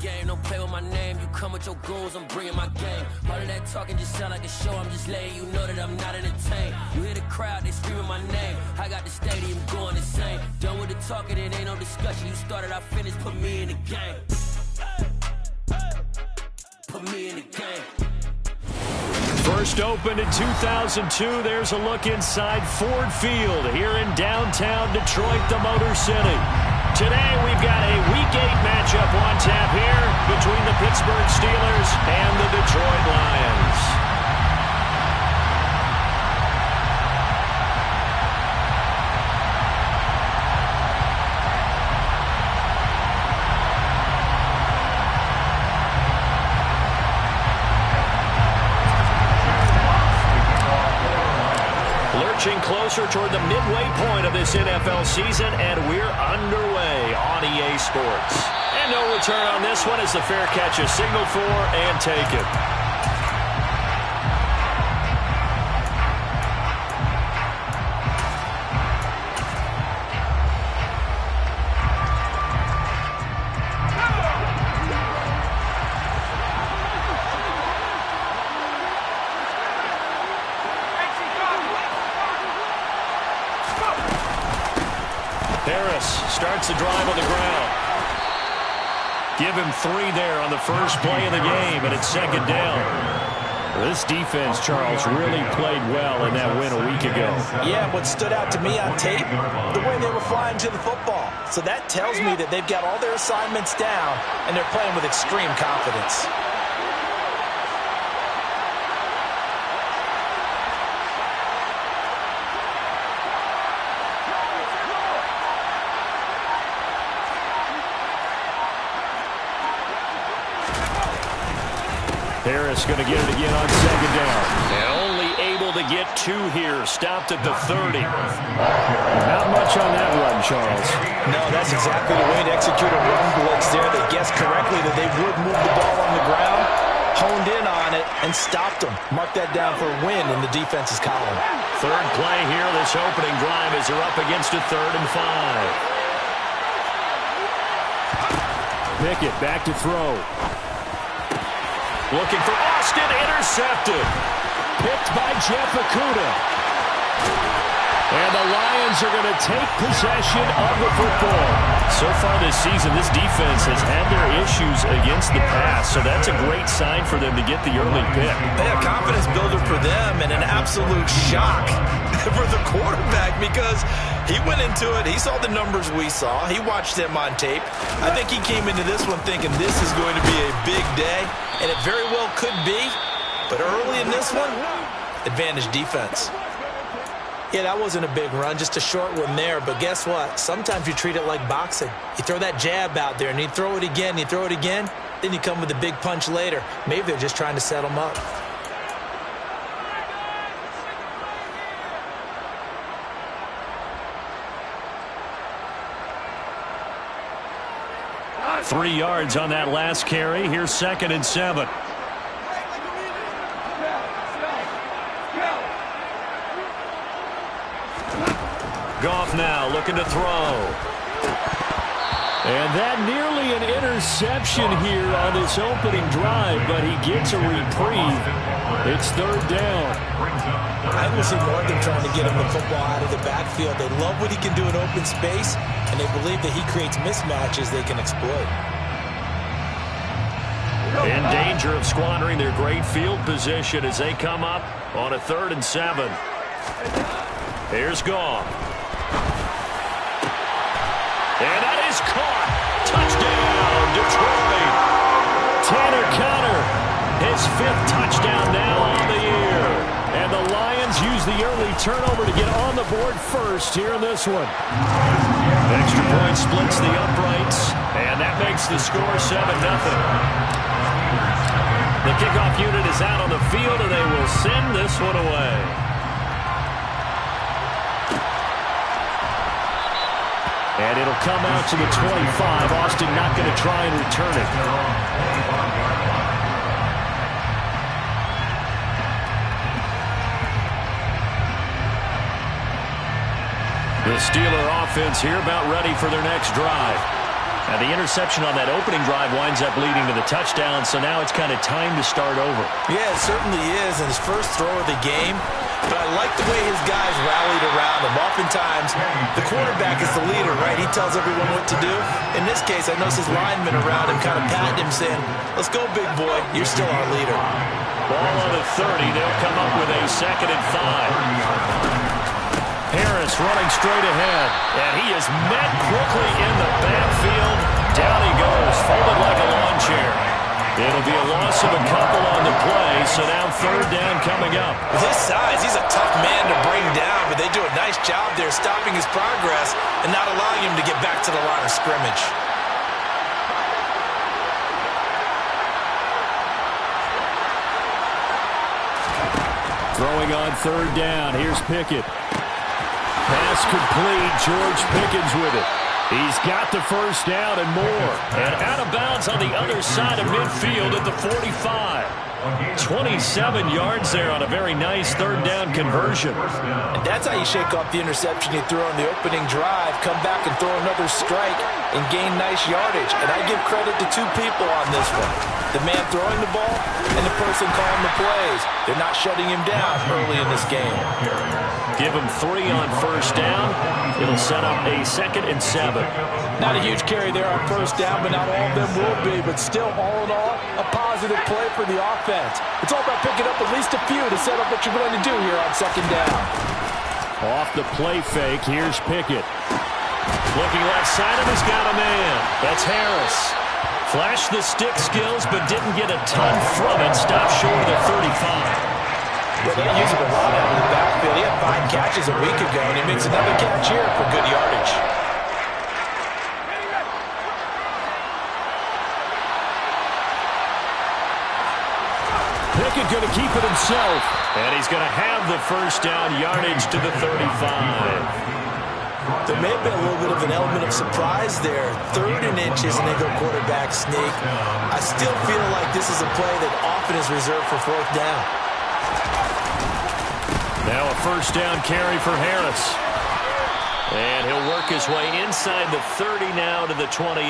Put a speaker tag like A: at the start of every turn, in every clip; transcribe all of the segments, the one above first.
A: game, don't play with my name. You come with your goons, I'm bringing my game. All of that talking just sound like a show, I'm just letting you know that I'm not entertained. You hear the crowd, they screaming my name. I got the stadium going insane. Done with the talking, it ain't no discussion. You started, I finished, put me in the game. Put me in the game.
B: First opened in 2002. There's a look inside Ford Field here in downtown Detroit, the Motor City. Today we've got a Week 8 matchup on tap here between the Pittsburgh Steelers and the Detroit Lions. Closer toward the midway point of this NFL season, and we're underway on EA Sports. And no return on this one as the fair catch is signaled for and taken. Starts the drive on the ground. Give him 3 there on the first play of the game, and it's second down. This defense, Charles, really played well in that win a week ago.
C: Yeah, what stood out to me on tape, the way they were flying to the football. So that tells me that they've got all their assignments down, and they're playing with extreme confidence.
B: Harris going to get it again on second down. And only able to get 2 here. Stopped at the 30. Not much on that run, Charles.
C: No, that's exactly the way to execute a run blitz there. They guessed correctly that they would move the ball on the ground, honed in on it, and stopped them. Mark that down for a win in the defense's column.
B: Third play here, this opening drive as they're up against a 3rd and 5. Pickett back to throw. Looking for Austin, intercepted. Picked by Jeff Okudah. And the Lions are going to take possession of the football. So far this season, this defense has had their issues against the pass, so that's a great sign for them to get the early pick.
C: Yeah, confidence builder for them and an absolute shock for the quarterback because he went into it. He saw the numbers we saw. He watched them on tape. I think he came into this one thinking this is going to be a big day, and it very well could be. But early in this one, advantage defense. Yeah, that wasn't a big run, just a short one there. But guess what? Sometimes you treat it like boxing. You throw that jab out there, and you throw it again, you throw it again, then you come with a big punch later. Maybe they're just trying to set them up.
B: Three yards on that last carry. Here's 2nd and 7. Goff now looking to throw. And that nearly an interception here on this opening drive, but he gets a reprieve. It's 3rd down.
C: I will see more of them trying to get him the football out of the backfield. They love what he can do in open space, and they believe that he creates mismatches they can exploit.
B: In danger of squandering their great field position as they come up on a 3rd and 7. Here's Goff. And that is caught. Touchdown, Detroit. Tanner Conner, his 5th touchdown now on the year. And the Lions use the early turnover to get on the board first here in this one. Extra point splits the uprights, and that makes the score 7-0. The kickoff unit is out on the field, and they will send this one away. And it'll come out to the 25. Austin not going to try and return it. The Steeler offense here about ready for their next drive. Now, the interception on that opening drive winds up leading to the touchdown, so now it's kind of time to start over.
C: Yeah, it certainly is, and his first throw of the game. But I like the way his guys rallied around him. Oftentimes, the quarterback is the leader, right? He tells everyone what to do. In this case, I noticed his linemen around him kind of patting him, saying, let's go, big boy. You're still our leader.
B: Ball on the 30. They'll come up with a 2nd and 5. Harris running straight ahead, and he is met quickly in the backfield. Down he goes, folded like a lawn chair. It'll be a loss of a couple on the play, so now 3rd down coming up.
C: With his size, he's a tough man to bring down, but they do a nice job there stopping his progress and not allowing him to get back to the line of scrimmage.
B: Throwing on 3rd down, here's Pickett. Pass complete, George Pickens with it. He's got the 1st down and more. And out of bounds on the other side of midfield at the 45. 27 yards there on a very nice 3rd down conversion.
C: And that's how you shake off the interception you threw on the opening drive, come back and throw another strike and gain nice yardage. And I give credit to 2 people on this one. The man throwing the ball and the person calling the plays. They're not shutting him down early in this game.
B: Give him 3 on 1st down. It'll set up a 2nd and 7.
C: Not a huge carry there on 1st down, but not all of them will be. But still, all in all, a positive play for the offense. It's all about picking up at least a few to set up what you're going to do here on 2nd down.
B: Off the play fake, here's Pickett. Looking left side of, he's got a man. That's Harris. Flashed the stick skills, but didn't get a ton from it. Stopped short of the 35.
C: Well, they use him a lot out of the backfield. He had 5 catches a week ago, and he makes another catch here for good yardage.
B: Pickett going to keep it himself, and he's going to have the 1st down yardage to the 35.
C: There may have been a little bit of an element of surprise there. 3rd and inches, and they go quarterback sneak. I still feel like this is a play that often is reserved for 4th down.
B: Now a 1st down carry for Harris. And he'll work his way inside the 30 now to the 28.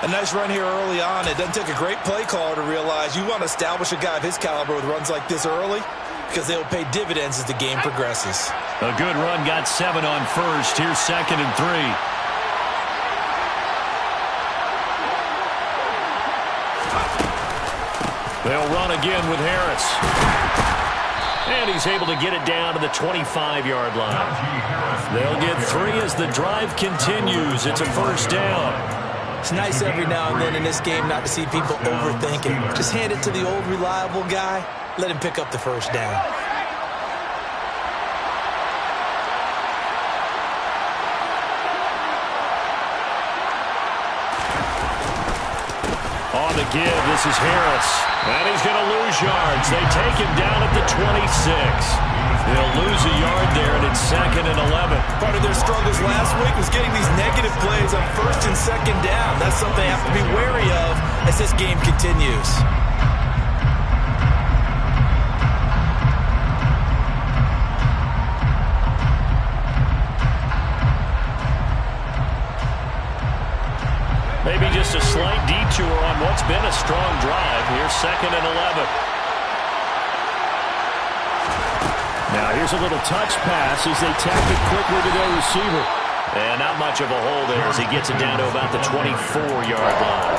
C: A nice run here early on. It doesn't take a great play caller to realize you want to establish a guy of his caliber with runs like this early because they'll pay dividends as the game progresses.
B: A good run, got 7 on 1st. Here's 2nd and 3. They'll run again with Harris. And he's able to get it down to the 25-yard line. They'll get 3 as the drive continues. It's a 1st down.
C: It's nice every now and then in this game not to see people overthink it. Just hand it to the old reliable guy. Let him pick up the 1st down.
B: On the give, this is Harris. And he's going to lose yards. They take him down at the 26. They'll lose a yard there, and it's 2nd and 11.
C: Part of their struggles last week was getting these negative plays on 1st and 2nd down. That's something they have to be wary of as this game continues.
B: Maybe just a slight detour on what's been a strong drive. Here's 2nd and 11. Now here's a little touch pass as they tap it quickly to their receiver. And not much of a hole there as he gets it down to about the 24-yard line.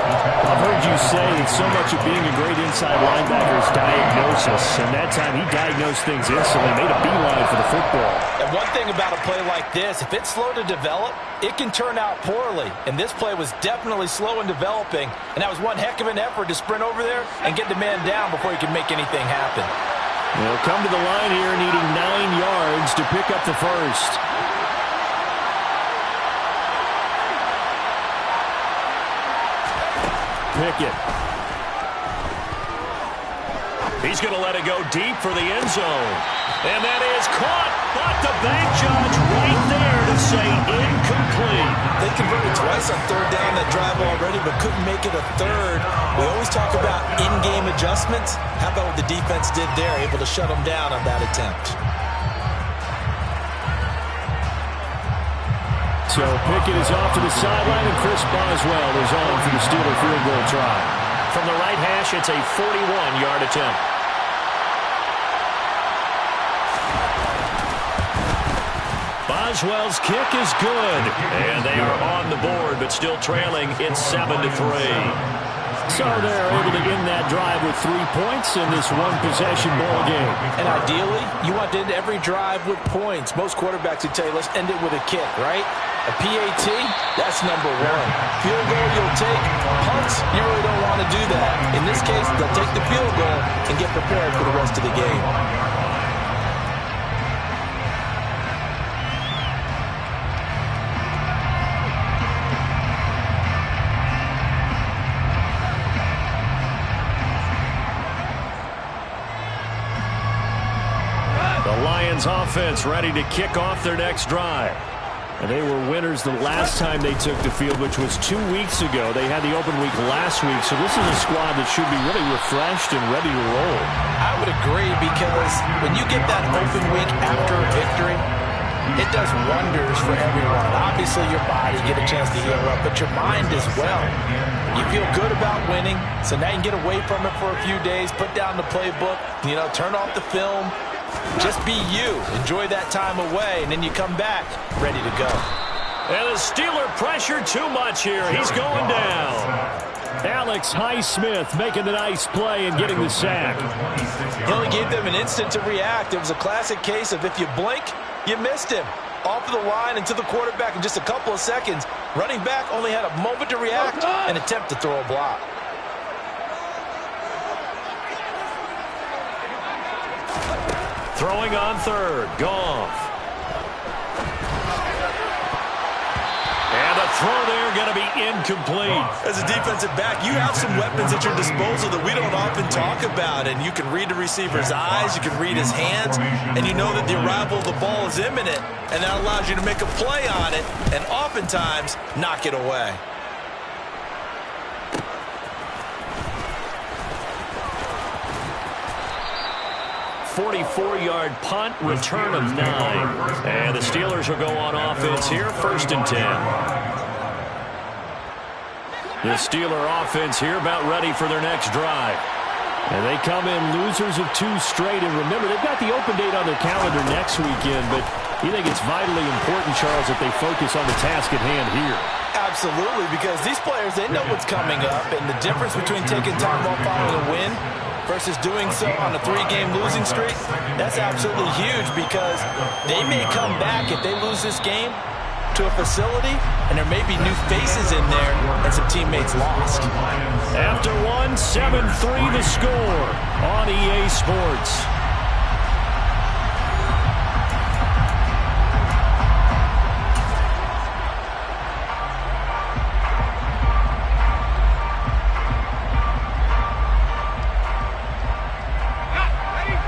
D: I've heard you say that so much of being a great inside linebacker is diagnosis. And that time he diagnosed things instantly, made a beeline for the football.
C: And one thing about a play like this, if it's slow to develop, it can turn out poorly. And this play was definitely slow in developing. And that was one heck of an effort to sprint over there and get the man down before he could make anything happen.
D: They'll come to the line here needing 9 yards to pick up the 1st.
B: Pickett. He's going to let it go deep for the end zone. And that is caught. But the bank judge right there to say incomplete.
C: They converted twice on 3rd down that drive already, but couldn't make it a 3rd. We always talk about in-game adjustments. How about what the defense did there, able to shut them down on that attempt.
D: So Pickett is off to the sideline, and Chris Boswell is on for the Steeler field goal try.
B: From the right hash, it's a 41-yard attempt. Boswell's kick is good. And they are on the board, but still trailing. It's 7-3.
D: So they're able to end that drive with 3 points in this one-possession ball game.
C: And ideally, you want to end every drive with points. Most quarterbacks would tell you, let's end it with a kick, right? A PAT, that's number one. Field goal, you'll take. Punts, you really don't want to do that. In this case, they'll take the field goal and get prepared for the rest of the game.
D: Offense ready to kick off their next drive. And they were winners the last time they took the field, which was 2 weeks ago. They had the open week last week, so this is a squad that should be really refreshed and ready to roll.
C: I would agree, because when you get that open week after a victory, it does wonders for everyone. Obviously, your body, get a chance to heal up, but your mind as well. You feel good about winning, so now you can get away from it for a few days, put down the playbook, turn off the film. Just be you. Enjoy that time away, and then you come back ready to go.
B: And the Steeler pressure too much here. He's going down.
D: Alex Highsmith making the nice play and getting the sack.
C: He only gave them an instant to react. It was a classic case of if you blink, you missed him. Off of the line and to the quarterback in just a couple of seconds. Running back only had a moment to react and attempt to throw a block.
B: Throwing on third, Goff. And the throw there going to be incomplete.
C: As a defensive back, you have some weapons at your disposal that we don't often talk about. And you can read the receiver's eyes, you can read his hands, and you know that the arrival of the ball is imminent. And that allows you to make a play on it and oftentimes knock it away.
B: 44-yard punt, return of 9. And the Steelers will go on offense here, 1st and 10. The Steeler offense here about ready for their next drive. And they come in losers of 2 straight. And remember, they've got the open date on their calendar next weekend, but you think it's vitally important, Charles, that they focus on the task at hand here?
C: Absolutely, because these players, they know what's coming up, and the difference between taking time off following a win versus doing so on a 3-game losing streak, that's absolutely huge, because they may come back if they lose this game to a facility, and there may be new faces in there and some teammates lost.
B: After 1, 7-3 the score on EA Sports.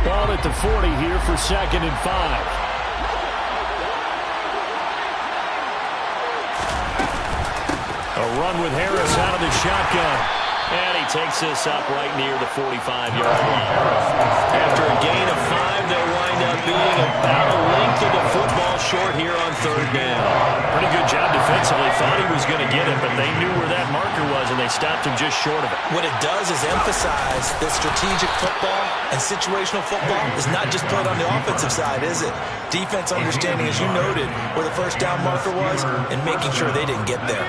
D: Ball at the 40 here for 2nd and 5.
B: A run with Harris out of the shotgun. And he takes this up right near the 45-yard line. After a gain of 5, they'll wind up being about a length of the football short here on 3rd down. Pretty good job defensively. Thought he was going to get it, but they knew where that marker was, and they stopped him just short of it.
C: What it does is emphasize that strategic football and situational football is not just played on the offensive side, is it? Defense understanding, as you noted, where the 1st down marker was and making sure they didn't get there.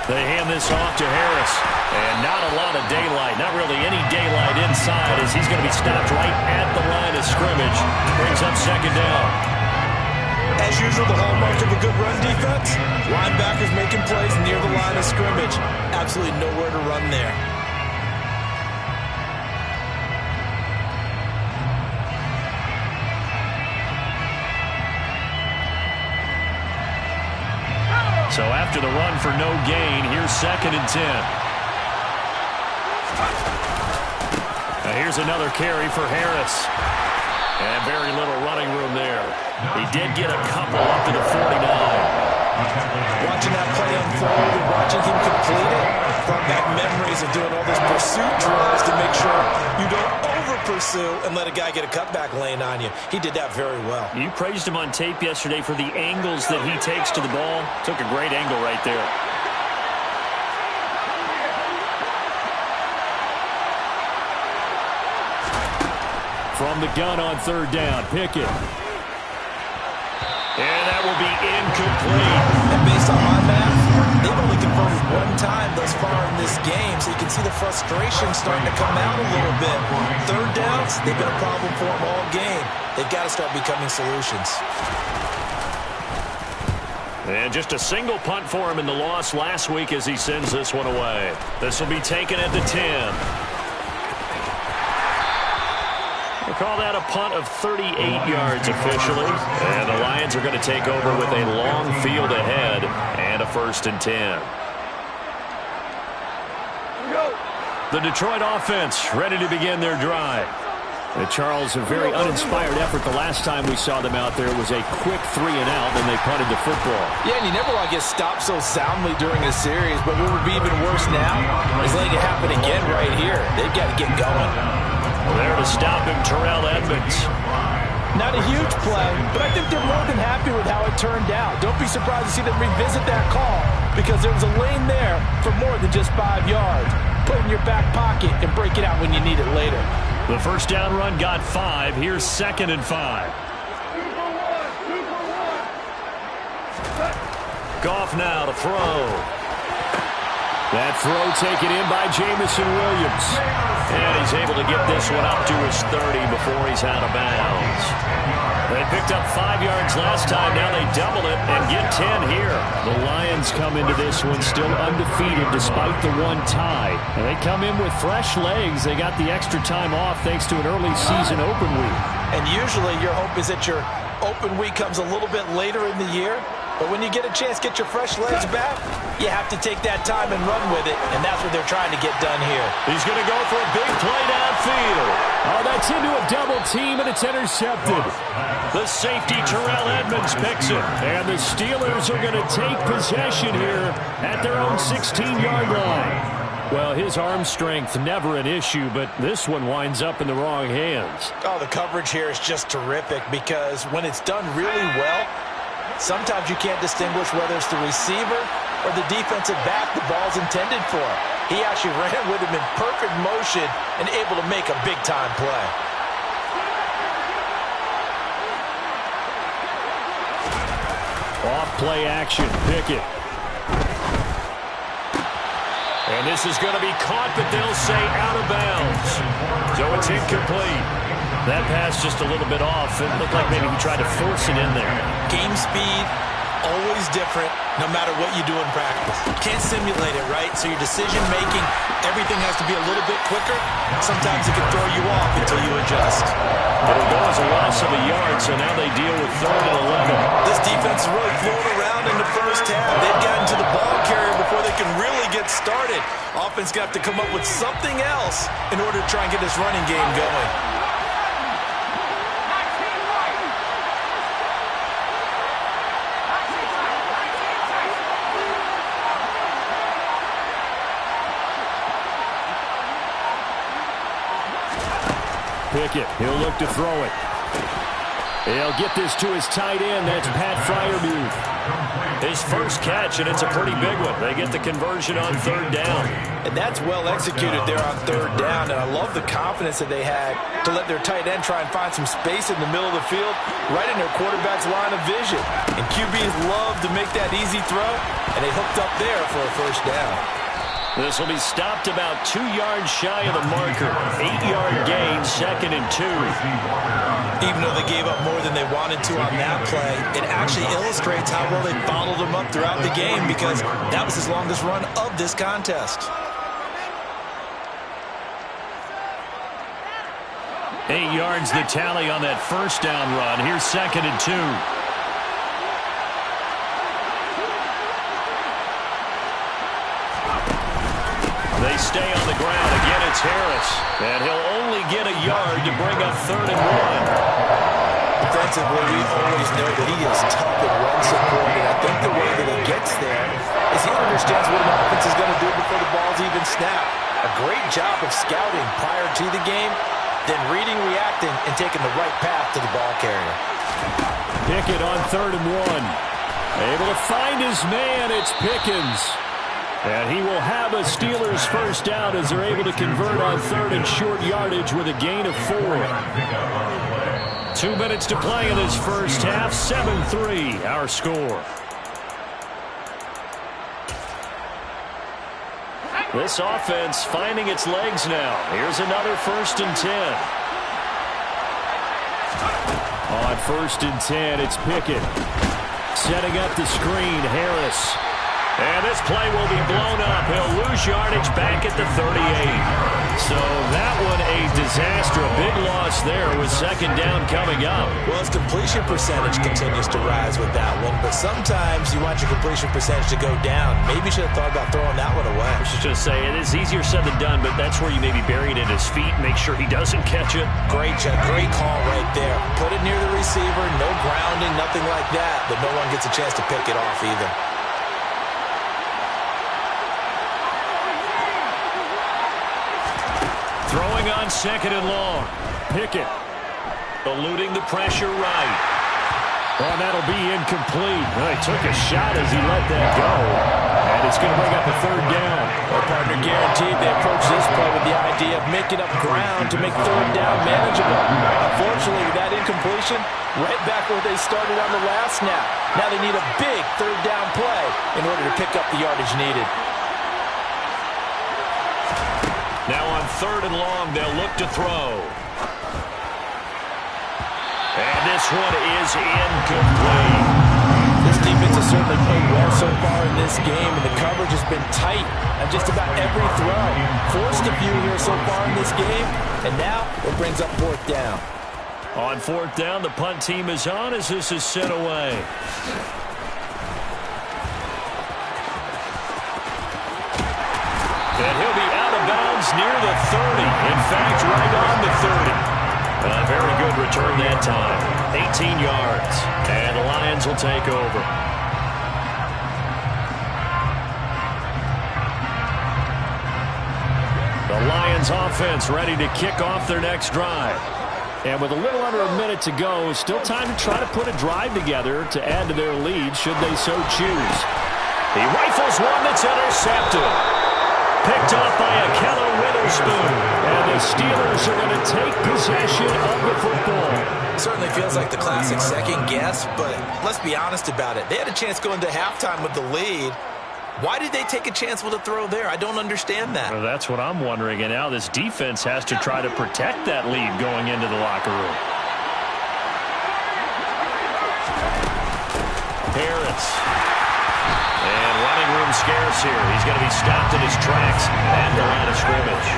B: They hand this off to Harris. And not a lot of daylight. Not really any daylight inside, as he's going to be stopped right at the line of scrimmage. Brings up 2nd down.
C: As usual, the hallmark of a good run defense, linebackers making plays near the line of scrimmage. Absolutely nowhere to run there.
B: So after the run for no gain, here's 2nd and 10. Now here's another carry for Harris. And very little running room there. He did get a couple up to the 49.
C: Watching that play unfold and watching him complete it brought back memories of doing all those pursuit drills to make sure you don't over-pursue and let a guy get a cutback lane on you. He did that very well.
D: You praised him on tape yesterday for the angles that he takes to the ball. Took a great angle right there. From the gun on third down, Pickett. And that will be incomplete.
C: And based on my math, they've only converted one time thus far in this game, so you can see the frustration starting to come out a little bit. Third downs, they've been a problem for them all game. They've got to start becoming solutions.
D: And just a single punt for him in the loss last week as he sends this one away. This will be taken at the 10. We'll call that a punt of 38 yards officially. And the Lions are going to take over with a long field ahead and a 1st and 10. The Detroit offense ready to begin their drive. Charles, a very uninspired effort the last time we saw them out there. It was a quick 3-and-out, and they punted the football.
C: Yeah, and you never want to get stopped so soundly during a series, but what would be even worse now is letting it happen again right here. They've got to get going.
D: There to stop him, Terrell Edmonds.
C: Not a huge play, but I think they're more than happy with how it turned out. Don't be surprised to see them revisit that call because there was a lane there for more than just 5 yards. Put it in your back pocket and break it out when you need it later.
D: The first down run got 5. Here's 2nd and 5. Goff now to throw. That throw taken in by Jamison Williams. And he's able to get this one up to his 30 before he's out of bounds. They picked up 5 yards last time. Now they double it and get 10 here. The Lions come into this one still undefeated despite the one tie. And they come in with fresh legs. They got the extra time off thanks to an early season open week.
C: And usually your hope is that your open week comes a little bit later in the year. But when you get a chance to get your fresh legs back, you have to take that time and run with it, and that's what they're trying to get done here.
D: He's going to go for a big play downfield. Oh, that's into a double team, and it's intercepted. The safety, Terrell Edmonds, picks it. And the Steelers are going to take possession here at their own 16-yard line. Well, his arm strength never an issue, but this one winds up in the wrong hands.
C: Oh, the coverage here is just terrific because when it's done really well, sometimes you can't distinguish whether it's the receiver or the defensive back the ball's intended for. He actually ran with him in perfect motion and able to make a big-time play.
D: Off play action, Pickett. And this is going to be caught, but they'll say out of bounds. So it's incomplete. That pass just a little bit off. It looked like maybe he tried to force it in there.
C: Game speed, always different, no matter what you do in practice. You can't simulate it, right? So your decision-making, everything has to be a little bit quicker. Sometimes it can throw you off until you adjust.
D: It'll go as a loss of a yard, so now they deal with 3rd and 11.
C: This defense is really floating around in the first half. They've gotten to the ball carrier before they can really get started. Offense got to come up with something else in order to try and get this running game going.
D: Pickett, he'll look to throw it. He'll get this to his tight end. That's Pat Freiermuth. His first catch, and it's a pretty big one. They get the conversion on 3rd down.
C: And that's well executed there on 3rd down, and I love the confidence that they had to let their tight end try and find some space in the middle of the field, right in their quarterback's line of vision. And QBs love to make that easy throw, and they hooked up there for a 1st down.
D: This will be stopped about 2 yards shy of the marker. 8-yard gain, 2nd and 2.
C: Even though they gave up more than they wanted to on that play, it actually illustrates how well they followed them up throughout the game because that was his longest run of this contest.
D: 8 yards the tally on that 1st down run. Here's 2nd and 2. They stay on the ground. Again, it's Harris. And he'll only get a yard to bring up 3rd and 1.
C: defensively, we always know that he is tough and run support, and I think the way that he gets there is he understands what an offense is going to do before the ball's even snapped. A great job of scouting prior to the game, then reading, reacting, and taking the right path to the ball carrier.
D: Pickett on 3rd and 1. Able to find his man. It's Pickens. And he will have a Steelers first down as they're able to convert on 3rd and short yardage with a gain of 4. 2 minutes to play in this first half. 7-3 our score. This offense finding its legs now. Here's another 1st and 10. On 1st and 10, it's Pickett. Setting up the screen, Harris. And this play will be blown up. He'll lose yardage back at the 38. So that one a disaster. A big loss there with 2nd down coming up.
C: Well, his completion percentage continues to rise with that one, but sometimes you want your completion percentage to go down. Maybe you should have thought about throwing that one away.
D: I was just say, it is easier said than done, but that's where you maybe bury it at his feet, make sure he doesn't catch it.
C: Great call right there. Put it near the receiver, no grounding, nothing like that, but no one gets a chance to pick it off either.
D: Throwing on 2nd and long. Pickett eluding the pressure right. Oh, that'll be incomplete. Well, he took a shot as he let that go. And it's going to bring up a 3rd down.
C: Well, partner, guaranteed they approach this play with the idea of making up ground to make 3rd down manageable. Unfortunately, with that incompletion, right back where they started on the last snap. Now they need a big 3rd down play in order to pick up the yardage needed.
D: Now on 3rd and long, they'll look to throw. And this one is incomplete.
C: This defense has certainly played well so far in this game, and the coverage has been tight on just about every throw. Forced a few here so far in this game, and now it brings up 4th down.
D: On 4th down, the punt team is on as this is sent away. And he'll be out of bounds near the 30. In fact, right on the 30. A very good return that time. 18 yards. And the Lions will take over. The Lions offense ready to kick off their next drive. And with a little under a minute to go, still time to try to put a drive together to add to their lead should they so choose. He rifles one that's intercepted. Picked off by a Keller Witherspoon. And the Steelers are going to take possession of the football.
C: Certainly feels like the classic second guess, but let's be honest about it. They had a chance going to halftime with the lead. Why did they take a chance with a throw there? I don't understand that.
D: Well, that's what I'm wondering. And now this defense has to try to protect that lead going into the locker room. Harris. And running room scarce here. He's going to be stopped in his tracks at the line of scrimmage.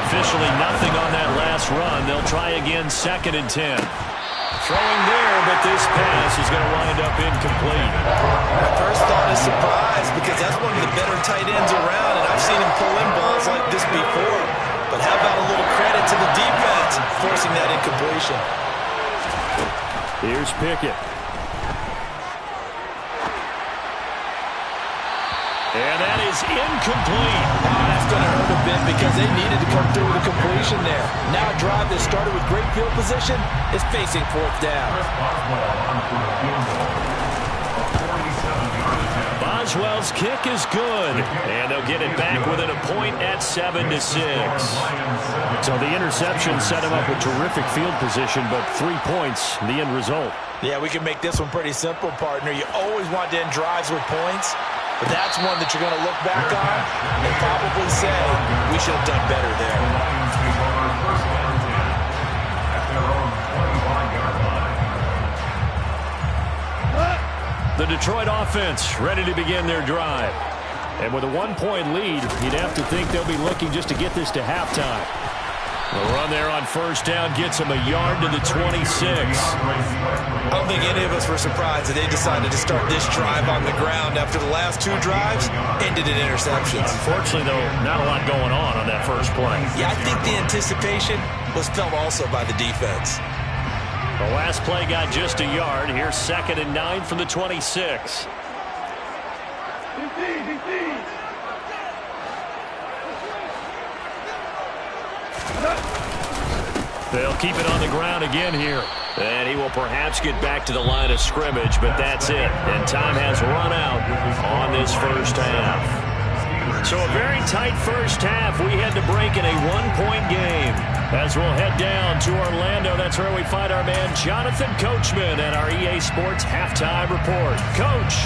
D: Officially nothing on that last run. They'll try again 2nd and 10. Throwing there, but this pass is going to wind up incomplete.
C: My first thought is surprise because that's one of the better tight ends around, and I've seen him pull in balls like this before. But how about a little credit to the defense forcing that incompletion?
D: Here's Pickett. And that is incomplete.
C: That's going to hurt a bit because they needed to come through with a completion there. Now a drive that started with great field position is facing 4th down.
D: Boswell's kick is good. And they'll get it back within a point at 7-6. So the interception set him up with terrific field position, but 3 points, the end result.
C: Yeah, we can make this one pretty simple, partner. You always want to end drives with points. But that's one that you're going to look back on and probably say, we should have done better there.
D: The Detroit offense ready to begin their drive. And with a 1-point lead, you'd have to think they'll be looking just to get this to halftime. The run there on 1st down gets him a yard to the 26.
C: I don't think any of us were surprised that they decided to start this drive on the ground after the last 2 drives ended in interceptions.
D: Unfortunately, though, not a lot going on that first play.
C: Yeah, I think the anticipation was felt also by the defense.
D: The last play got just a yard. Here's 2nd and 9 from the 26. They'll keep it on the ground again here. And he will perhaps get back to the line of scrimmage, but that's it. And time has run out on this first half. So a very tight first half. We had to break in a one-point game. As we'll head down to Orlando, that's where we find our man Jonathan Coachman at our EA Sports Halftime Report. Coach.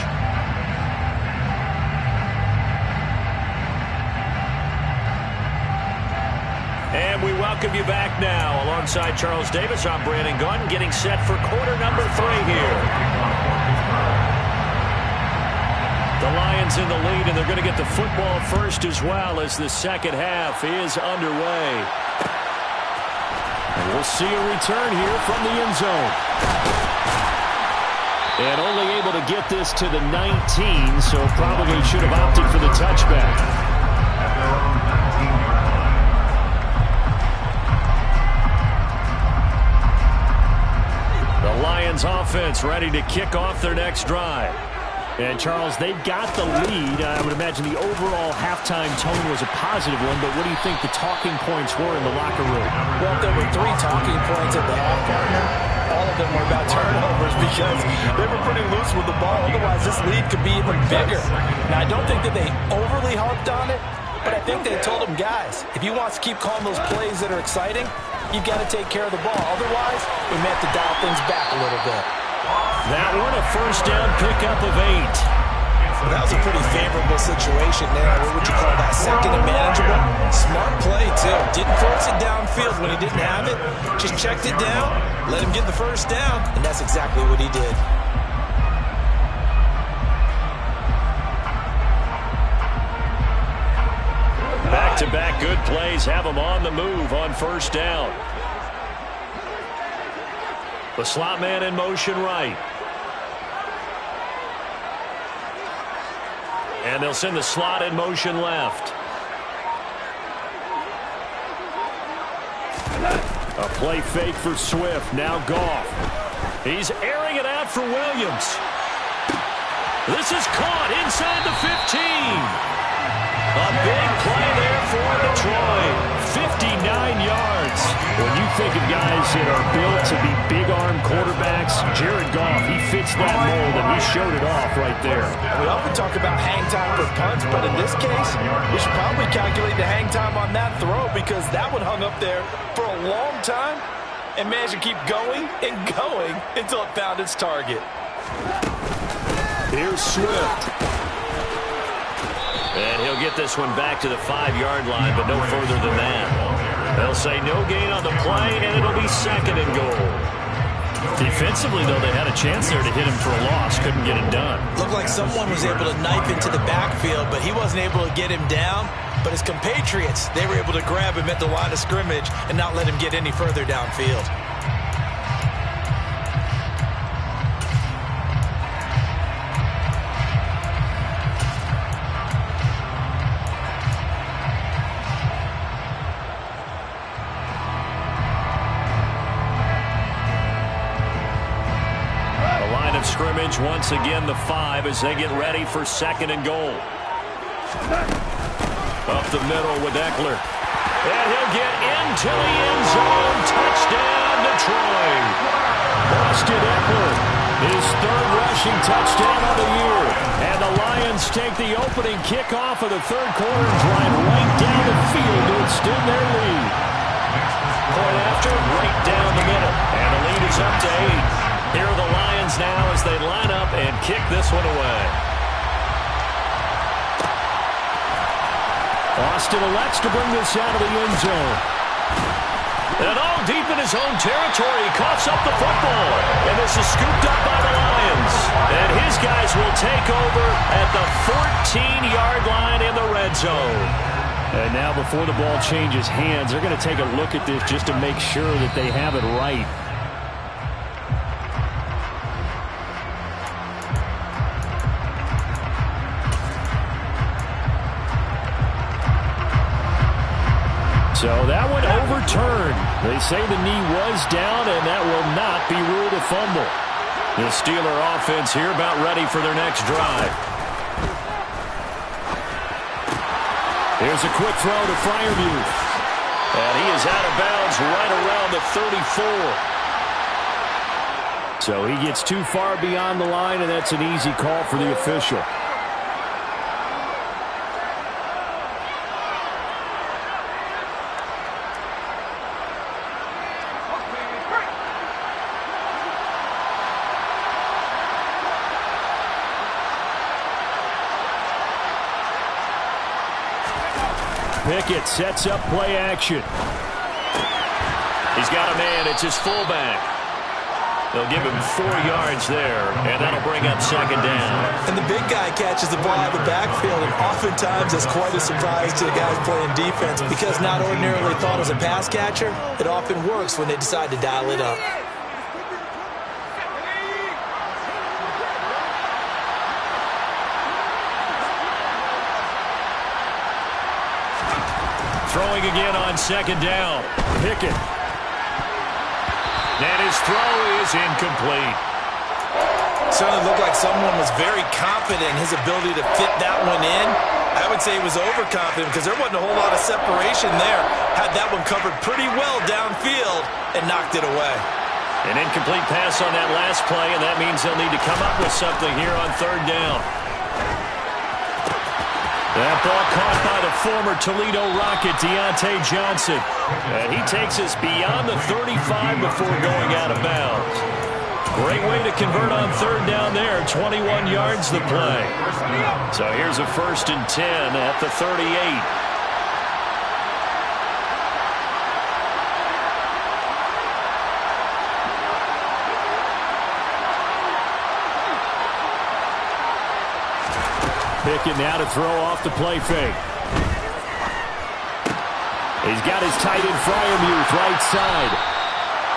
D: And we welcome you back now. Alongside Charles Davis, I'm Brandon Gaudin, getting set for quarter number 3 here. The Lions in the lead, and they're going to get the football first as well as the second half is underway. And we'll see a return here from the end zone. And only able to get this to the 19, so probably should have opted for the touchback. Lions offense ready to kick off their next drive. And, Charles, they've got the lead. I would imagine the overall halftime tone was a positive one, but what do you think the talking points were in the locker room?
C: Well, there were 3 talking points at the half, partner. All of them were about turnovers because they were pretty loose with the ball. Otherwise, this lead could be even bigger. Now, I don't think that they overly harped on it, but I think they told them, guys, if you want to keep calling those plays that are exciting, you've got to take care of the ball. Otherwise, we may have to dial things back a little bit.
D: That one a first down pickup of 8.
C: Well, that was a pretty favorable situation there. What would you call that? Second and manageable. Smart play, too. Didn't force it downfield when he didn't have it. Just checked it down, let him get the first down, and that's exactly what he did.
D: Back-to-back good plays have him on the move on first down. The slot man in motion right. And they'll send the slot in motion left. A play fake for Swift. Now Goff. He's airing it out for Williams. This is caught inside the 15. A big play there for Detroit. 59 yards. When you think of guys that are built to be big-arm quarterbacks, Jared Goff, he fits that mold, and he showed it off right there.
C: We often talk about hang time for punts, but in this case, we should probably calculate the hang time on that throw because that one hung up there for a long time and managed to keep going and going until it found its target.
D: Here's Swift. And he'll get this one back to the 5-yard line, but no further than that. They'll say no gain on the play, and it'll be 2nd and goal. Defensively, though, they had a chance there to hit him for a loss. Couldn't get it done.
C: Looked like someone was able to knife into the backfield, but he wasn't able to get him down. But his compatriots, they were able to grab him at the line of scrimmage and not let him get any further downfield.
D: Scrimmage once again the 5 as they get ready for 2nd and goal. Up the middle with Eckler. And he'll get into the end zone. Touchdown, Detroit. Austin Eckler, his 3rd rushing touchdown of the year. And the Lions take the opening kickoff of the 3rd quarter and drive right down the field to extend their lead. Point after, right down the middle. And the lead is up to 8. Here are the Lions now as they line up and kick this one away. Austin elects to bring this out of the end zone. And all deep in his own territory, he coughs up the football. And this is scooped up by the Lions. And his guys will take over at the 14-yard line in the red zone. And now before the ball changes hands, they're going to take a look at this just to make sure that they have it right. So that one overturned. They say the knee was down, and that will not be ruled a fumble. The Steeler offense here about ready for their next drive. Here's a quick throw to Freiermuth. And he is out of bounds right around the 34. So he gets too far beyond the line, and that's an easy call for the official. Pickett sets up play action. He's got a man. It's his fullback. They'll give him 4 yards there, and that'll bring up second down.
C: And the big guy catches the ball out of the backfield, and oftentimes it's quite a surprise to the guys playing defense because not ordinarily thought as a pass catcher, it often works when they decide to dial it up.
D: Throwing again on second down. Pickett. And his throw is incomplete.
C: Certainly looked like someone was very confident in his ability to fit that one in. I would say he was overconfident because there wasn't a whole lot of separation there. Had that one covered pretty well downfield and knocked it away.
D: An incomplete pass on that last play, and that means they'll need to come up with something here on third down. That ball caught by the former Toledo Rocket, Deontay Johnson. And he takes us beyond the 35 before going out of bounds. Great way to convert on third down there. 21 yards the play. So here's a 1st and 10 at the 38. Pickett now to throw off the play fake. He's got his tight end Freiermuth right side.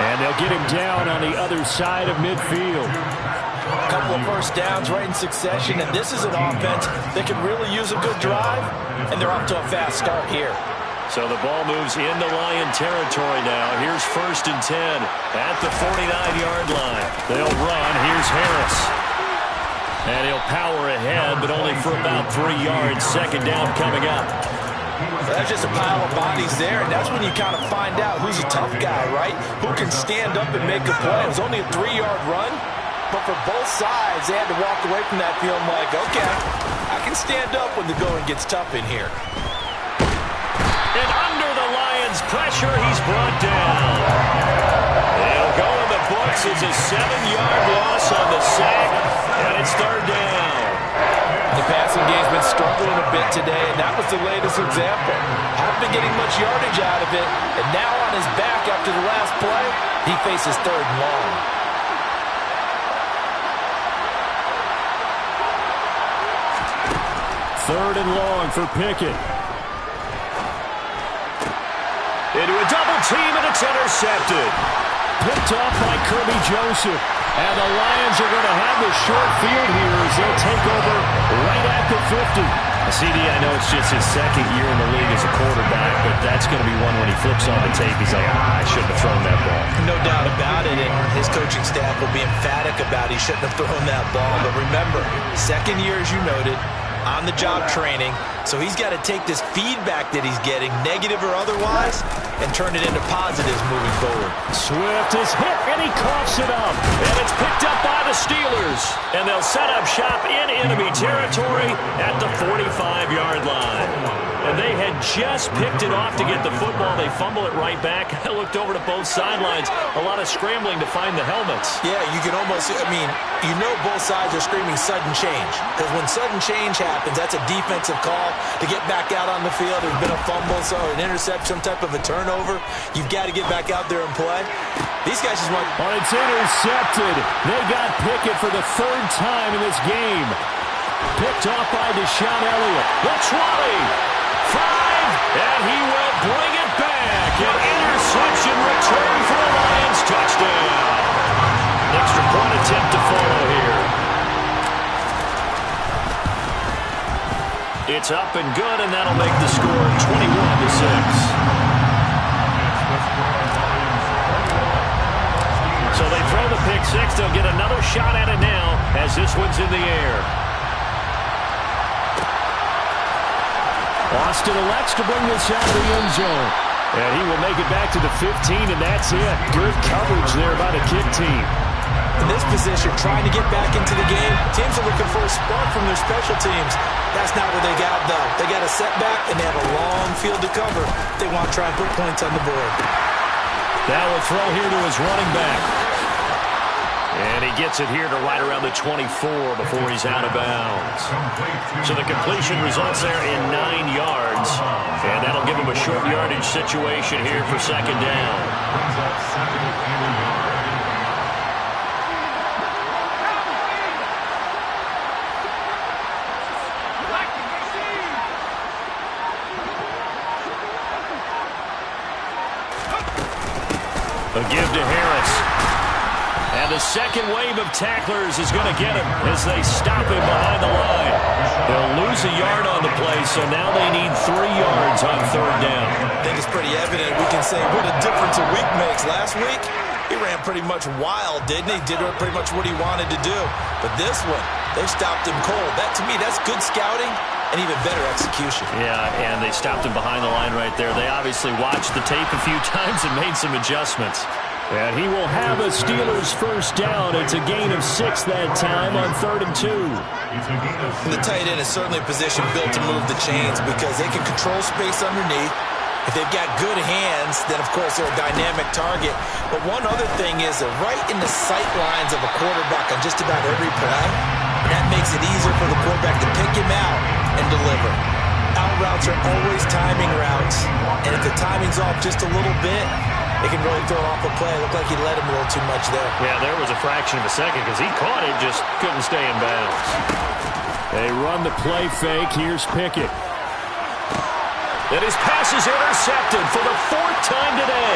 D: And they'll get him down on the other side of midfield.
C: A couple of first downs right in succession, and this is an offense that can really use a good drive, and they're off to a fast start here.
D: So the ball moves into Lion territory now. Here's 1st and 10 at the 49-yard line. They'll run. Here's Harris. And he'll power ahead, but only for about 3 yards. Second down coming up.
C: That's just a pile of bodies there, and that's when you kind of find out who's a tough guy, right? Who can stand up and make a play. It was only a 3-yard run, but for both sides, they had to walk away from that feeling like, okay, I can stand up when the going gets tough in here.
D: And under the Lions' pressure, he's brought down. He'll go in the books as a 7-yard loss on the sack, and it's third down.
C: The passing game's been struggling a bit today, and that was the latest example. Hadn't been getting much yardage out of it, and now on his back after the last play, he faces 3rd and long.
D: Third and long for Pickett. Into a double team, and it's intercepted. Picked off by Kirby Joseph. And the Lions are going to have the short field here as they'll take over right at the 50. CD, I know it's just his second year in the league as a quarterback, but that's going to be one when he flips on the tape. He's like, I shouldn't have thrown that ball.
C: No doubt about it, and his coaching staff will be emphatic about he shouldn't have thrown that ball. But remember, second year, as you noted, on-the-job training, so he's got to take this feedback that he's getting, negative or otherwise, and turn it into positives moving forward.
D: Swift is hit, and he coughs it up. And it's picked up by the Steelers. And they'll set up shop in enemy territory at the 45-yard line. And they had just picked it off to get the football. They fumble it right back. I looked over to both sidelines. A lot of scrambling to find the helmets.
C: Yeah, you can almost, you know both sides are screaming sudden change. Because when sudden change happens, that's a defensive call to get back out on the field. There's been a fumble, so an interception, some type of a turnover. You've got to get back out there and play. These guys just want...
D: Oh, it's intercepted. They got Pickett for the 3rd time in this game. Picked off by Deshaun Elliott. The 20. 5, and he will bring it back. An interception return for the Lions. Touchdown. Extra point attempt to follow here. It's up and good, and that'll make the score 21-6. pick six. They'll get another shot at it now as this one's in the air. Austin elects to bring this out of the end zone. And he will make it back to the 15, and that's it. Good coverage there by the kick team.
C: In this position, trying to get back into the game, teams are looking for a spark from their special teams. That's not what they got, though. They got a setback, and they have a long field to cover. They want to try and put points on the board.
D: Now a throw here to his running back. And he gets it here to right around the 24 before he's out of bounds. So the completion results there in 9 yards. And that'll give him a short yardage situation here for second down. A give to Harris. And the second wave of tacklers is going to get him as they stop him behind the line. They'll lose a yard on the play, so now they need 3 yards on third down.
C: I think it's pretty evident. We can say what a difference a week makes. Last week, he ran pretty much wild, didn't he? Did pretty much what he wanted to do. But this one, they stopped him cold. That, to me, that's good scouting and even better execution.
D: Yeah, and they stopped him behind the line right there. They obviously watched the tape a few times and made some adjustments. And he will have a Steelers first down. It's a gain of 6 that time on 3rd and 2.
C: The tight end is certainly a position built to move the chains because they can control space underneath. If they've got good hands, then, of course, they're a dynamic target. But one other thing is they're right in the sight lines of a quarterback on just about every play. And that makes it easier for the quarterback to pick him out and deliver. Out routes are always timing routes. And if the timing's off just a little bit, they can really throw off a play. It looked like he led him a little too much there.
D: Yeah, there was a fraction of a second because he caught it, just couldn't stay in bounds. They run the play fake. Here's Pickett. And his pass is intercepted for the 4th time today.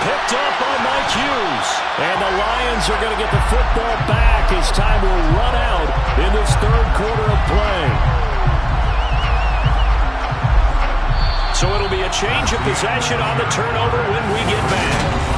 D: Picked up by Mike Hughes. And the Lions are going to get the football back as time will run out in this 3rd quarter of play. So it'll be a change of possession on the turnover when we get back.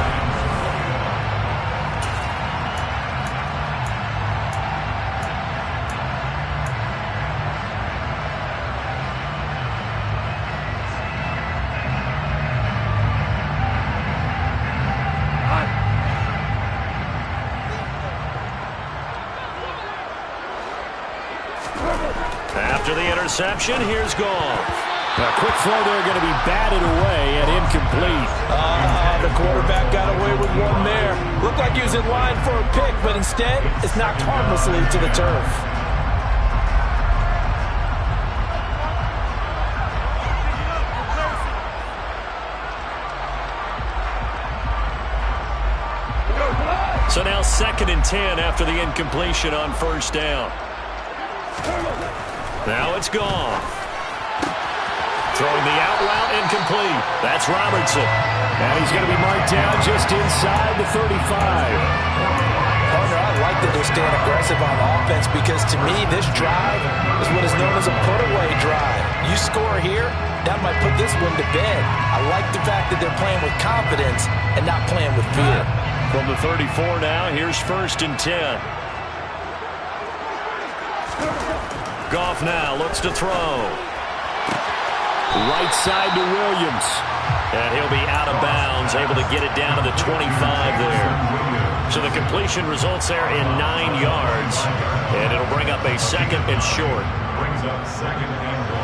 D: After the interception, here's Goff. A quick throw there going to be batted away and incomplete.
C: The quarterback got away with one there. Looked like he was in line for a pick, but instead, it's knocked harmlessly to the turf.
D: So now 2nd and 10 after the incompletion on first down. Now it's gone. Throwing the out route incomplete. That's Robertson. And he's going to be marked down just inside the 35.
C: Partner, I like that they're staying aggressive on offense because to me, this drive is what is known as a put-away drive. You score here, that might put this one to bed. I like the fact that they're playing with confidence and not playing with fear.
D: From the 34 now, here's 1st and 10. Goff now looks to throw. Right side to Williams. And he'll be out of bounds, able to get it down to the 25 there. So the completion results there in 9 yards. And it'll bring up a 2nd and short.
E: Brings up 2nd and 1.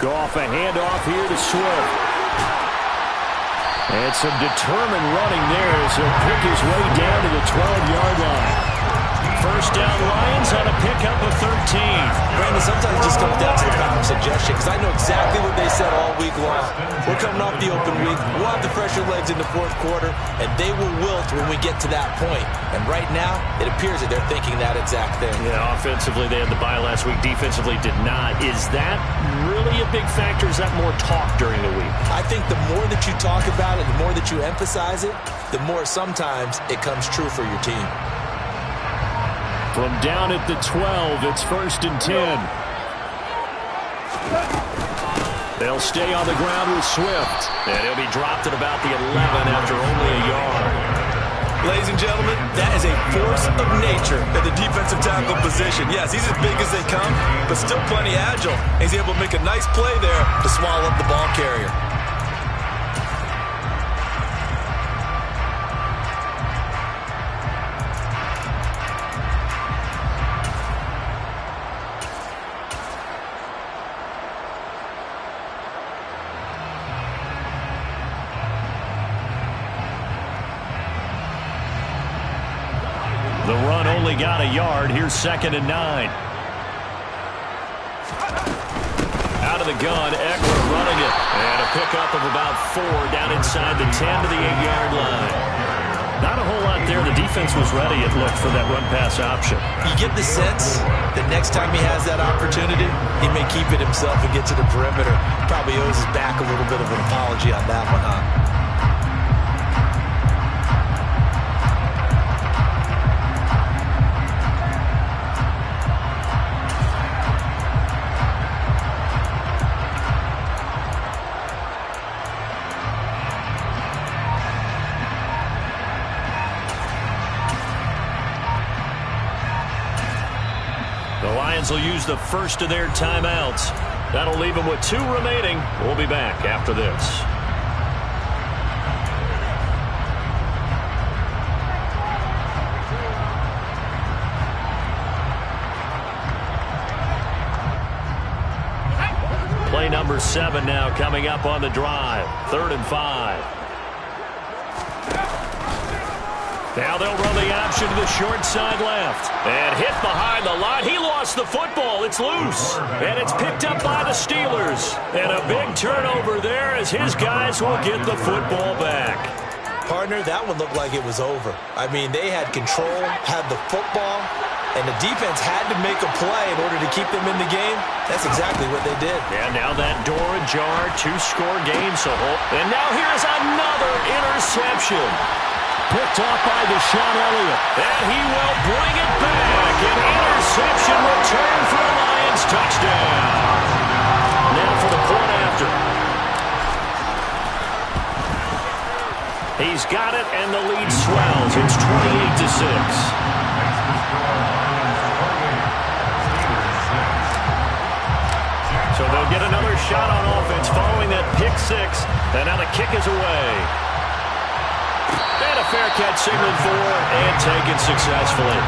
D: Goff, a handoff here to Swift. And some determined running there as he'll pick his way down to the 12-yard line. First down, Lions on a pickup of 13.
C: Brandon, sometimes it just comes down to the power of suggestion because I know exactly what they said all week long. We're coming off the open week. We'll have the fresher legs in the 4th quarter, and they will wilt when we get to that point. And right now, it appears that they're thinking that exact thing.
D: Yeah, offensively, they had the bye last week. Defensively, did not. Is that really a big factor? Is that more talk during the week?
C: I think the more that you talk about it, the more that you emphasize it, the more sometimes it comes true for your team.
D: From down at the 12, it's 1st and 10. They'll stay on the ground with Swift. And he'll be dropped at about the 11 after only a yard.
C: Ladies and gentlemen, that is a force of nature at the defensive tackle position. Yes, he's as big as they come, but still plenty agile. He's able to make a nice play there to swallow up the ball carrier.
D: The run only got a yard. Here's 2nd and 9. Out of the gun, Eckler running it. And a pickup of about 4 down inside the 10 to the 8-yard line. Not a whole lot there. The defense was ready, it looked, for that run-pass option.
C: You get the sense that next time he has that opportunity, he may keep it himself and get to the perimeter. Probably owes his back a little bit of an apology on that one, huh?
D: Will use the first of their timeouts. That'll leave them with 2 remaining. We'll be back after this. Play number 7 now coming up on the drive. 3rd and 5. Now they'll run the option to the short side left. And hit behind the line. He lost the football. It's loose. And it's picked up by the Steelers. And a big turnover there as his guys will get the football back.
C: Partner, that one looked like it was over. I mean, they had control, had the football, and the defense had to make a play in order to keep them in the game. That's exactly what they did.
D: And now that door ajar, 2-score game. And now here's another interception. Picked off by Deshaun Elliott. And he will bring it back. An interception return for a Lions touchdown. Now for the point after. He's got it, and the lead swells. It's 28-6. So they'll get another shot on offense following that pick 6. And now the kick is away. And a fair catch signaled for and taken successfully.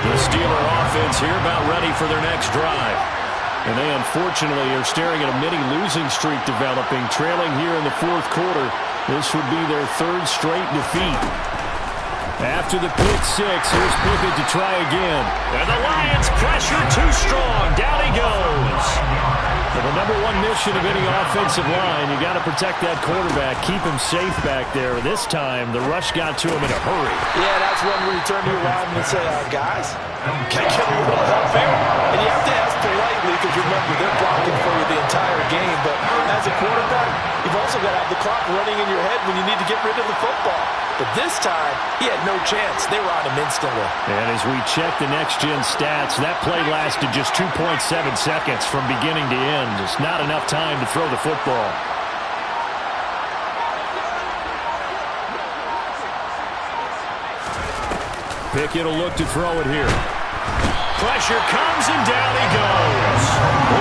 D: The Steeler offense here about ready for their next drive. And they unfortunately are staring at a mini losing streak developing, trailing here in the 4th quarter. This would be their 3rd straight defeat. After the pick 6, here's Pickett to try again. And the Lions pressure too strong. Down he goes. Well, the number 1 mission of any offensive line, you got to protect that quarterback, keep him safe back there. This time, the rush got to him in a hurry.
C: Yeah, that's one where you turn to your lineman and say, guys, can I get a little help here? And you have to ask politely because remember, they're blocking for you the entire game. But as a quarterback, you've also got to have the clock running in your head when you need to get rid of the football. But this time, he had no chance. They were on him instantly.
D: And as we check the next-gen stats, that play lasted just 2.7 seconds from beginning to end. Just not enough time to throw the football. Pickett will look to throw it here. Pressure comes and down he goes.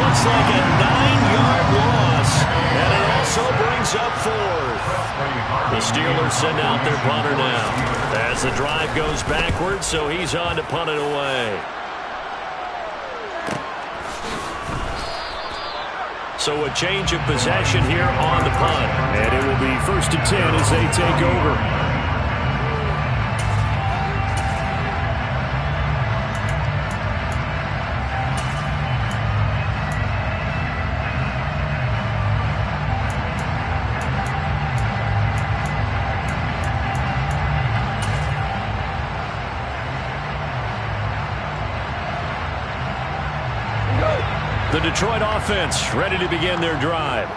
D: Looks like a 9-yard loss. And it also brings up 4th. The Steelers send out their punter now. As the drive goes backwards, so he's on to punt it away. So a change of possession here on the punt. And it will be 1st and 10 as they take over. The Detroit offense ready to begin their drive.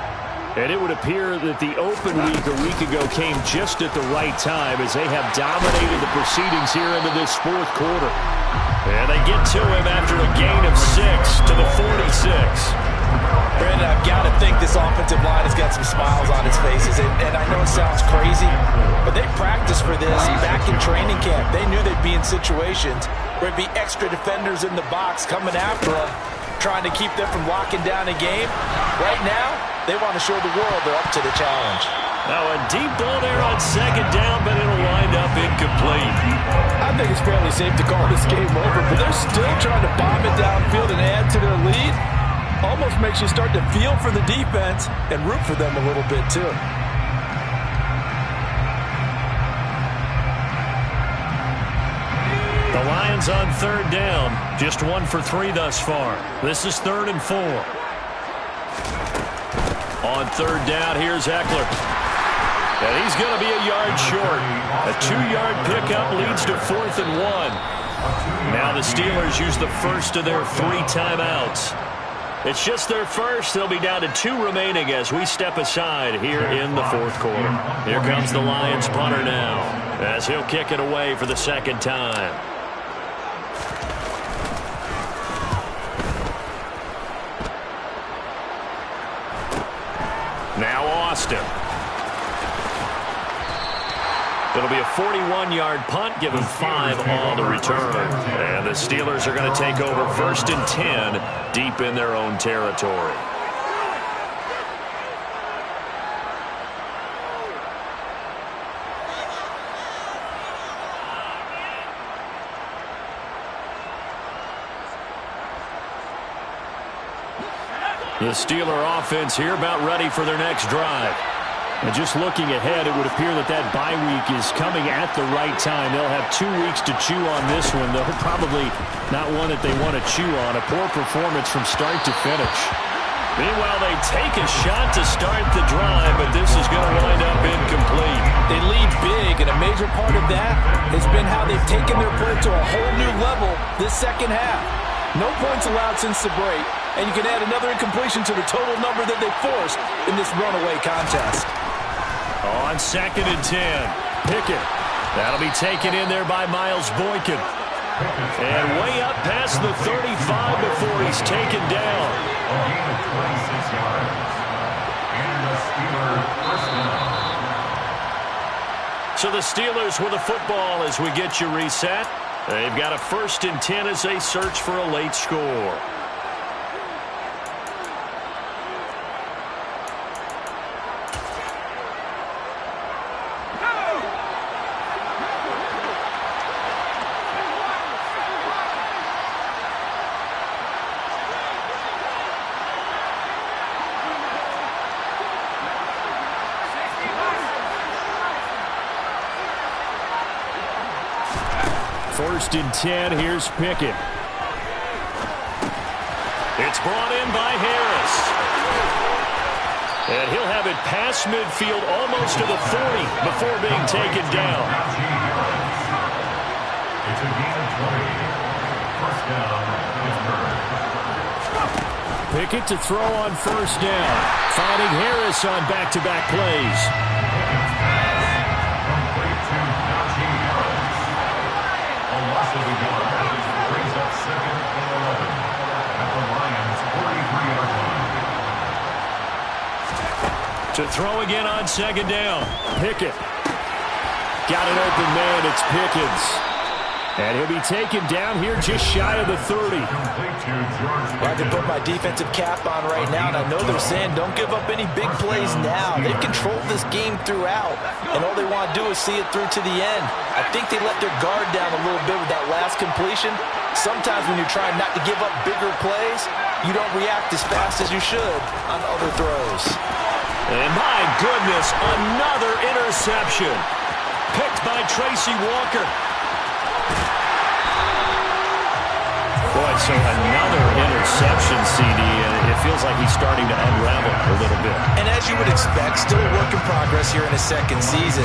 D: And it would appear that the open week a week ago came just at the right time as they have dominated the proceedings here into this fourth quarter. And they get to him after a gain of 6 to the 46.
C: Brandon, I've got to think this offensive line has got some smiles on its faces. And I know it sounds crazy, but they practiced for this back in training camp. They knew they'd be in situations where it'd be extra defenders in the box coming after them, trying to keep them from locking down a game. Right now, they want to show the world they're up to the challenge.
B: Now a deep ball there on second down, but it'll wind up incomplete.
C: I think it's fairly safe to call this game over, but they're still trying to bomb it downfield and add to their lead. Almost makes you start to feel for the defense and root for them a little bit too.
B: The Lions on third down. Just 1 for 3 thus far. This is 3rd and 4. On third down, here's Eckler. And he's going to be a yard short. A 2-yard pickup leads to 4th and 1. Now the Steelers use the first of their 3 timeouts. It's just their first. They'll be down to 2 remaining as we step aside here in the fourth quarter. Here comes the Lions punter now as he'll kick it away for the second time. Now Austin. It'll be a 41-yard punt, give him 5 on the return. And the Steelers are going to take over 1st and 10 deep in their own territory. The Steeler offense here about ready for their next drive. And just looking ahead, it would appear that that bye week is coming at the right time. They'll have 2 weeks to chew on this one, though probably not one that they want to chew on. A poor performance from start to finish. Meanwhile, they take a shot to start the drive, but this is going to wind up incomplete.
C: They lead big, and a major part of that has been how they've taken their play to a whole new level this second half. No points allowed since the break, and you can add another incompletion to the total number that they forced in this runaway contest.
B: On 2nd and 10, Pickett. That'll be taken in there by Miles Boykin. And way up past the 35 before he's taken down.
E: A gain of 26 yards. And the Steelers first down.
B: So the Steelers with the football as we get you reset. They've got a 1st and 10 as they search for a late score.
D: First and 10, here's Pickett.
B: It's brought in by Harris. And he'll have it past midfield almost to the 40 before being taken down.
E: It's a gain of 20. First down, Pittsburgh.
D: Pickett to throw on first down. Finding Harris on back-to-back plays.
E: Complete to Najee Harris. A loss of a yard brings up 2nd and 11 at the Lions' 43-yard line.
B: To throw again on 2nd down.
D: Pickett. Got an open man. It's Pickens. And he'll be taken down here just shy of the 30.
C: I can put my defensive cap on right now, and I know they're saying don't give up any big plays now. They've controlled this game throughout, and all they want to do is see it through to the end. I think they let their guard down a little bit with that last completion. Sometimes when you're trying not to give up bigger plays, you don't react as fast as you should on other throws.
B: And my goodness, another interception. Picked by Tracy Walker.
D: Boy, so another interception, CD, and it feels like he's starting to unravel a little bit.
C: And as you would expect, still a work in progress here in his second season.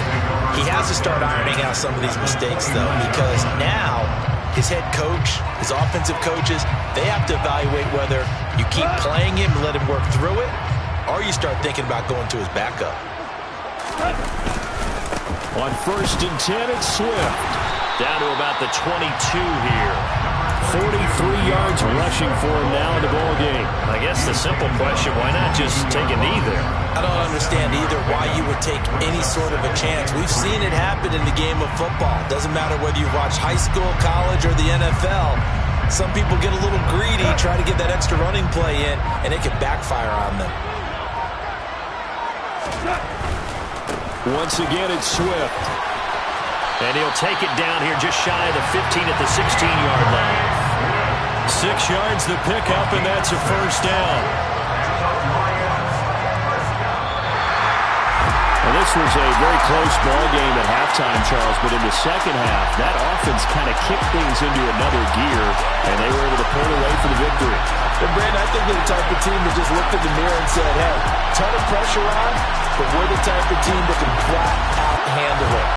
C: He has to start ironing out some of these mistakes, though, because now his head coach, his offensive coaches, they have to evaluate whether you keep playing him and let him work through it, or you start thinking about going to his backup.
D: On 1st and 10, it's Swift. Down to about the 22 here. 43 yards rushing for him now in the ball game. I guess the simple question, why not just take a knee there?
C: I don't understand either why you would take any sort of a chance. We've seen it happen in the game of football. Doesn't matter whether you watch high school, college, or the NFL. Some people get a little greedy, try to get that extra running play in, and it can backfire on them.
D: Once again, it's Swift. And he'll take it down here just shy of the 15 at the 16-yard line. 6 yards the pickup, and that's a first down. Well, this was a very close ball game at halftime, Charles, but in the second half, that offense kind of kicked things into another gear, and they were able to pull away for the victory.
C: And Brandon, I think they're the type of team that just looked in the mirror and said, hey, ton of pressure on, but we're the type of team that can flat out handle it.